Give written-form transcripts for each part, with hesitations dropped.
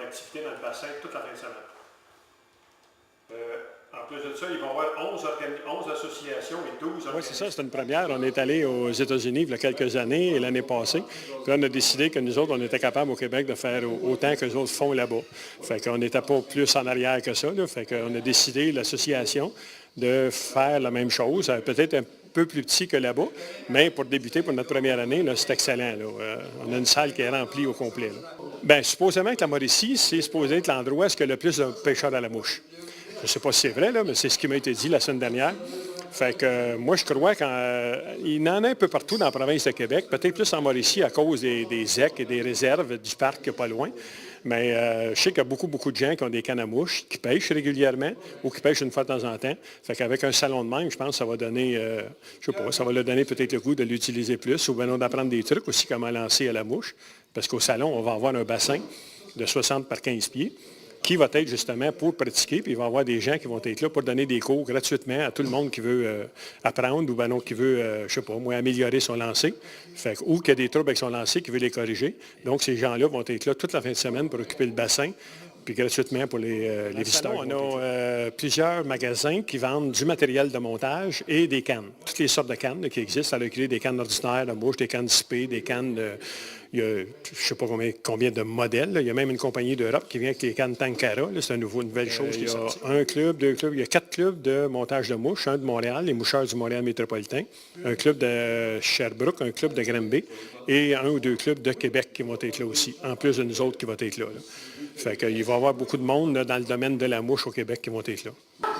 activité dans le bassin toute la fin de semaine. En plus de ça, il va y avoir 11 associations et 12 organismes. Oui, c'est ça, c'est une première. On est allé aux États-Unis il y a quelques années et l'année passée. Puis on a décidé que nous autres, on était capables au Québec de faire autant que les autres font là-bas. Fait qu'on n'était pas plus en arrière que ça. Là. Fait qu'on a décidé, l'association, de faire la même chose, peut-être un peu plus petit que là-bas, mais pour débuter, pour notre première année, c'est excellent. Là. On a une salle qui est remplie au complet. Bien, supposément que la Mauricie, c'est supposé être l'endroit où il y a le plus de pêcheurs à la mouche. Je ne sais pas si c'est vrai, là, mais c'est ce qui m'a été dit la semaine dernière. Fait que moi, je crois qu'il y en a un peu partout dans la province de Québec, peut-être plus en Mauricie à cause des ZEC et des réserves du parc pas loin. Mais je sais qu'il y a beaucoup de gens qui ont des cannes à mouches, qui pêchent régulièrement ou qui pêchent une fois de temps en temps. Fait qu'avec un salon de même, je pense que ça va donner, je sais pas, ça va leur donner peut-être le goût de l'utiliser plus ou bien d'apprendre des trucs aussi, comment lancer à la mouche. Parce qu'au salon, on va avoir un bassin de 60 par 15 pieds. Qui va être justement pour pratiquer, puis il va y avoir des gens qui vont être là pour donner des cours gratuitement à tout le monde qui veut apprendre ou bien non, qui veut, je ne sais pas, moi, améliorer son lancer, ou qui a des troubles avec son lancer, qui veut les corriger. Donc, ces gens-là vont être là toute la fin de semaine pour occuper le bassin, puis gratuitement pour les visiteurs. On a plusieurs magasins qui vendent du matériel de montage et des cannes. Toutes les sortes de cannes là, qui existent. Ça a créé des cannes ordinaires de mouche, des cannes dissipées, des cannes il y a, je ne sais pas combien de modèles. Là. Il y a même une compagnie d'Europe qui vient avec les cannes Tankara. C'est une nouvelle chose qui est sortie. Il y a un club, 2 clubs. Il y a 4 clubs de montage de mouches. Un de Montréal, les moucheurs du Montréal métropolitain. Un club de Sherbrooke, un club de Granby. Et 1 ou 2 clubs de Québec qui vont être là aussi, en plus de nous autres qui vont être là. Fait qu'il va y avoir beaucoup de monde là, dans le domaine de la mouche au Québec qui vont être là.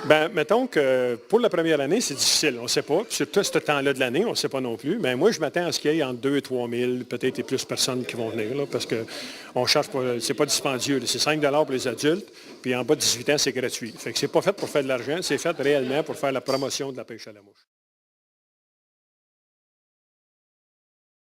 Bien, mettons que pour la première année, c'est difficile. On ne sait pas. Puis sur tout ce temps-là de l'année, on ne sait pas non plus. Mais moi, je m'attends à ce qu'il y ait entre 2 et 3 000, peut-être et plus personnes qui vont venir. Là, parce qu'on cherche pas, c'est pas dispendieux. C'est 5 $ pour les adultes. Puis en bas de 18 ans, c'est gratuit. Fait que c'est pas fait pour faire de l'argent. C'est fait réellement pour faire la promotion de la pêche à la mouche.